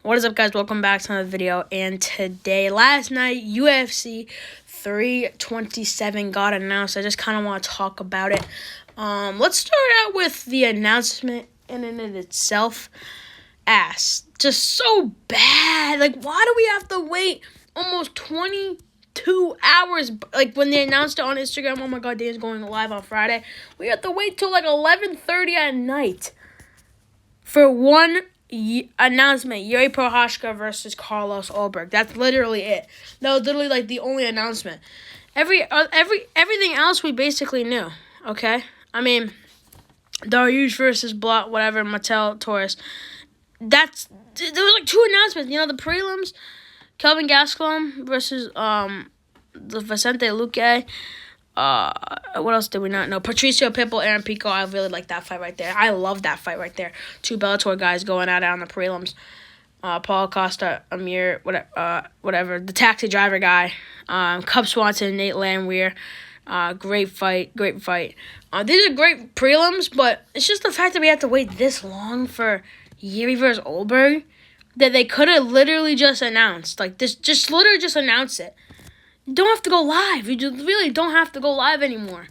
What is up, guys? Welcome back to another video. And today, last night, UFC 327 got announced. I just kind of want to talk about it. Let's start out with the announcement in itself. Just so bad. Like, why do we have to wait almost 22 hours? Like, when they announced it on Instagram, oh my god, Dan's going live on Friday. We have to wait till like 11:30 at night for one announcement. Yuri Prochazka versus Carlos Ulberg. That's literally it. That was literally like the only announcement. Everything else we basically knew. Okay, I mean, Dariush versus Mattel Torres. There was like two announcements. You know, the prelims, Kelvin Gastelum versus the Vicente Luque. What else did we not know? Patricio Pitbull, Aaron Pico. I really like that fight right there. I love that fight right there. Two Bellator guys going at it on the prelims. Paul Costa, Amir, whatever. The taxi driver guy. Cub Swanson, Nate Landwehr. Great fight. These are great prelims, but it's just the fact that we have to wait this long for Yuri versus Ulberg that they could have literally just announced. Like, just literally just announce it. You don't have to go live. You really don't have to go live anymore.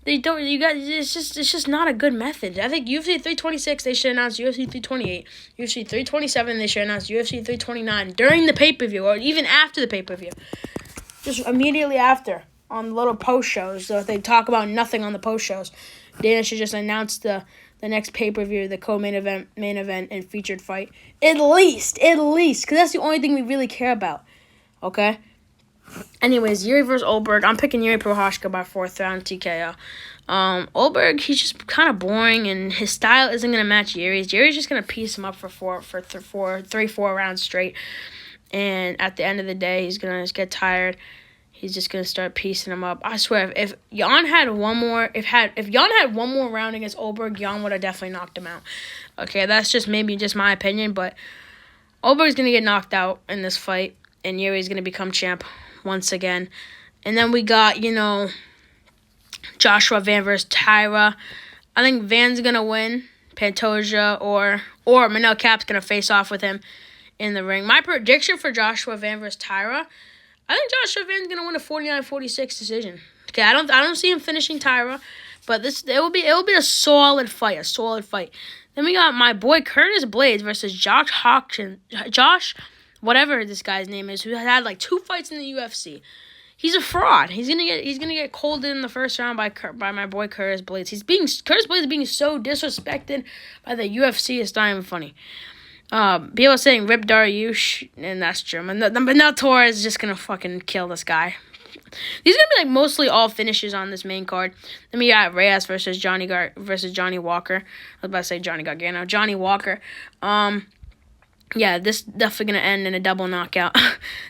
They don't. You guys. It's just not a good method. I think UFC 326 they should announce UFC 328. UFC 327 they should announce UFC 329 during the pay-per-view or even after the pay-per-view. Just immediately after on little post shows. So if they talk about nothing on the post shows, Dana should just announce the next pay-per-view, the co-main event, main event, and featured fight. At least, because that's the only thing we really care about. Okay. Anyways, Yuri versus Ulberg. I'm picking Yuri Prochazka by 4th round TKO. Ulberg, he's just kind of boring, and his style isn't going to match Yuri's. Yuri's just going to piece him up for 4 rounds straight. And at the end of the day, he's going to just get tired. He's just going to start piecing him up. I swear, if Jan had one more round against Ulberg, Jan would have definitely knocked him out. Okay, that's just maybe just my opinion, but Ulberg's going to get knocked out in this fight, and Yuri's going to become champ once again. And then we got, Joshua Van versus Tyra. I think Van's going to win. Pantoja or Manel Cap's going to face off with him in the ring. My prediction for Joshua Van versus Tyra, I think Joshua Van's going to win a 49-46 decision. Okay, I don't see him finishing Tyra, but it will be a solid fight, Then we got my boy Curtis Blades versus Josh whatever this guy's name is, who had like 2 fights in the UFC. He's a fraud. He's gonna get colded in the first round by my boy Curtis Blades. Curtis Blades is being so disrespected by the UFC. It's not even funny. People are saying rip Dariush, and that's true. But now Torres is just gonna fucking kill this guy. These are gonna be like mostly all finishes on this main card. Then we got Reyes versus Johnny Walker. I was about to say Johnny Gargano. Johnny Walker. Yeah, this definitely going to end in a double knockout.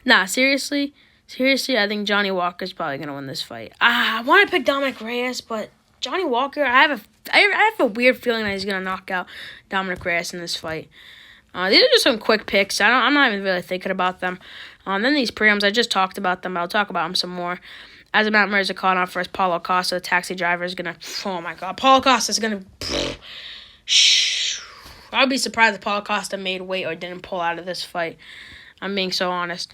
Nah, seriously, I think Johnny Walker's probably going to win this fight. I want to pick Dominic Reyes, but Johnny Walker, I have a weird feeling that he's going to knock out Dominic Reyes in this fight. These are just some quick picks. I'm not even really thinking about them. Then these prelims, I just talked about them, but I'll talk about them some more. Azamat Murzakanov versus Paulo Costa. The taxi driver is going to... Oh, my God. Paulo Costa is going to... I'd be surprised if Paulo Costa made weight or didn't pull out of this fight. I'm being so honest.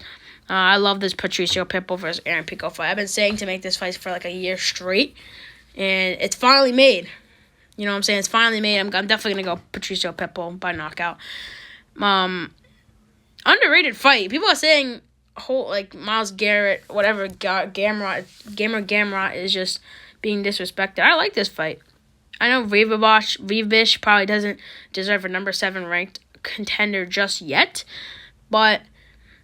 I love this Patricio Pitbull versus Aaron Pico fight. I've been saying to make this fight for like a year straight, and it's finally made. You know what I'm saying? It's finally made. I'm definitely going to go Patricio Pitbull by knockout. Underrated fight. People are saying Myles Garrett, whatever, Gamrot is just being disrespected. I like this fight. I know Revish probably doesn't deserve a number 7 ranked contender just yet, but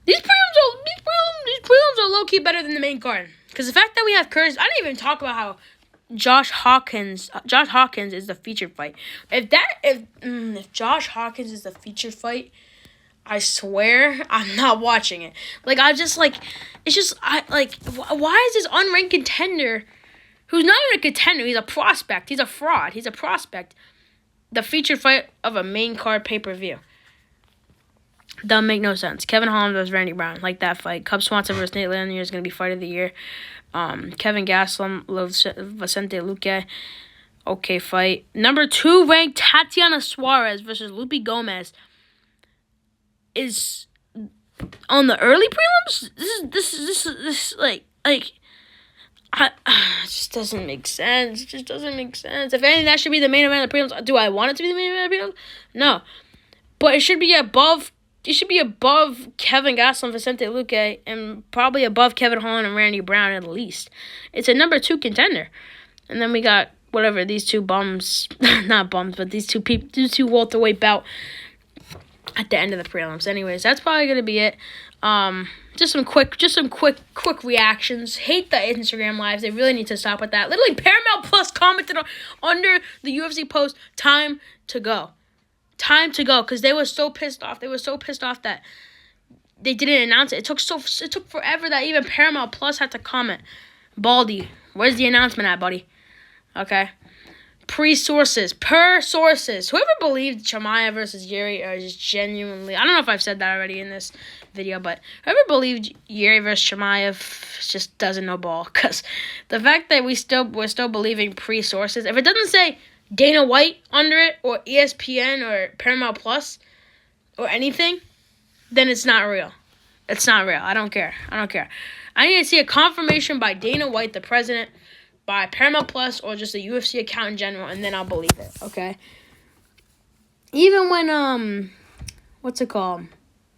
these prelims are low-key better than the main card. Because the fact that we have Curtis, I didn't even talk about how Josh Hawkins is the featured fight. If Josh Hawkins is the featured fight, I swear I'm not watching it. Why is this unranked contender, who's not even a contender, he's a prospect, he's a fraud, he's a prospect, the featured fight of a main card pay-per-view? Doesn't make no sense. Kevin Holland versus Randy Brown, like that fight. Cub Swanson versus Nate Landwehr is going to be fight of the year. Kevin Gastelum, Vicente Luque, okay fight. Number 2 ranked Tatiana Suarez versus Lupe Gomez. is on the early prelims. This is like it just doesn't make sense. It just doesn't make sense. If anything, that should be the main event of the prelims. Do I want it to be the main event of the prelims? No, but it should be above. It should be above Kevin Gastelum, Vicente Luque, and probably above Kevin Holland and Randy Brown at least. It's a number 2 contender, and then we got whatever these two bums, not bums, but these two welterweight bout at the end of the prelims. Anyways, that's probably gonna be it. Just some quick reactions. Hate the Instagram lives. They really need to stop with that. Literally, Paramount Plus commented under the UFC post, time to go, because they were so pissed off. They were so pissed off that they didn't announce it. It took forever that even Paramount Plus had to comment. Baldy, where's the announcement at, buddy? Okay. Per sources. Whoever believed Chimaev versus Yuri is genuinely... I don't know if I've said that already in this video, but whoever believed Yuri versus Chimaev just doesn't know ball. Because the fact that we're still believing pre-sources, if it doesn't say Dana White under it, or ESPN, or Paramount Plus, or anything, then it's not real. It's not real. I don't care. I need to see a confirmation by Dana White, the president, by Paramount Plus, or just a UFC account in general, and then I'll believe it, okay? Even when, what's it called?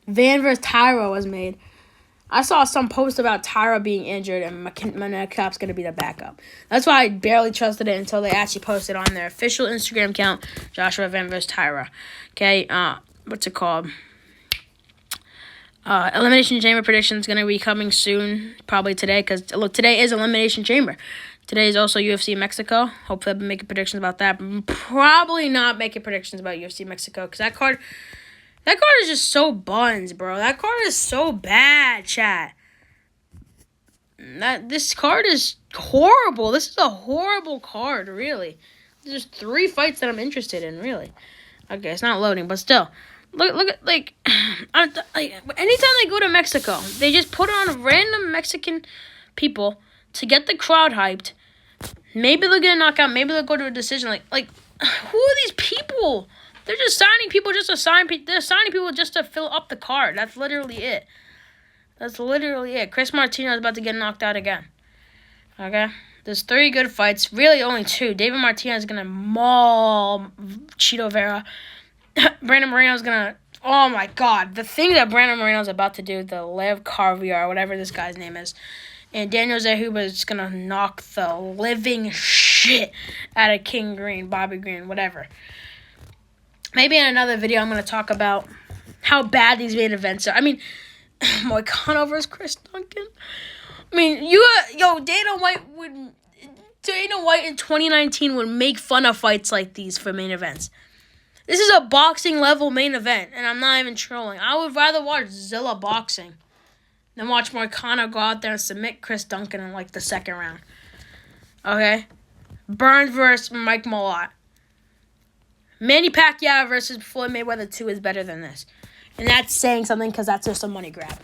Van vs. Tyra was made, I saw some post about Tyra being injured and Manekap's going to be the backup. That's why I barely trusted it until they actually posted on their official Instagram account, Joshua Van vs. Tyra. Okay, what's it called? Elimination Chamber prediction is going to be coming soon, probably today, because, look, today is Elimination Chamber. Today is also UFC Mexico. Hopefully I'll be making predictions about that. Probably not making predictions about UFC Mexico, because that card is just so buns, bro. That card is so bad, chat. This card is horrible. This is a horrible card, really. There's 3 fights that I'm interested in, really. Okay, it's not loading, but still. Look at, anytime they go to Mexico, they just put on random Mexican people to get the crowd hyped. Maybe they'll get a knockout. Maybe they'll go to a decision. Like, who are these people? They're just signing people just to sign people. They're signing people just to fill up the card. That's literally it. Chris Martinez is about to get knocked out again. Okay? There's 3 good fights. Really, only 2. David Martinez is going to maul Chito Vera. Brandon Moreno's going to... Oh, my God. The thing that Brandon Moreno's about to do, the Lev Carviar, whatever this guy's name is, and Daniel Zehuba is going to knock the living shit out of King Green, Bobby Green, whatever. Maybe in another video I'm going to talk about how bad these main events are. I mean, Moicano versus Chris Duncan. I mean, Dana White in 2019 would make fun of fights like these for main events. This is a boxing level main event, and I'm not even trolling. I would rather watch Zilla boxing than watch Moicano go out there and submit Chris Duncan in, the second round. Okay? Burns versus Mike Malott. Manny Pacquiao versus Floyd Mayweather 2 is better than this. And that's saying something because that's just a money grab.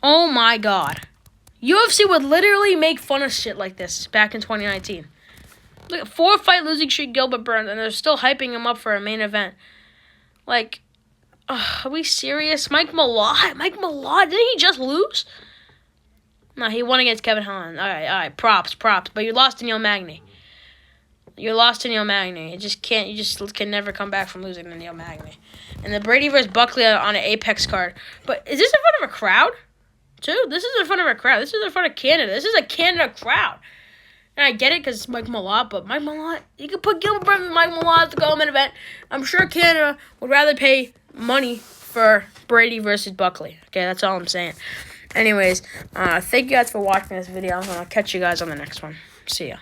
Oh, my God. UFC would literally make fun of shit like this back in 2019. Look, 4-fight losing streak Gilbert Burns, and they're still hyping him up for a main event. Are we serious? Mike Malott, didn't he just lose? No, he won against Kevin Holland. All right, props. But you lost to Neil Magny. You just can never come back from losing to Neil Magny. And the Brady versus Buckley on an Apex card. But is this in front of a crowd? Too? This is in front of a crowd. This is in front of Canada. This is a Canada crowd. And I get it because it's Mike Malott, but Mike Malott, you could put Gilbert Burns and Mike Malott at the Goldman event. I'm sure Canada would rather pay money for Brady versus Buckley. Okay, that's all I'm saying. Anyways, thank you guys for watching this video. I'm going to catch you guys on the next one. See ya.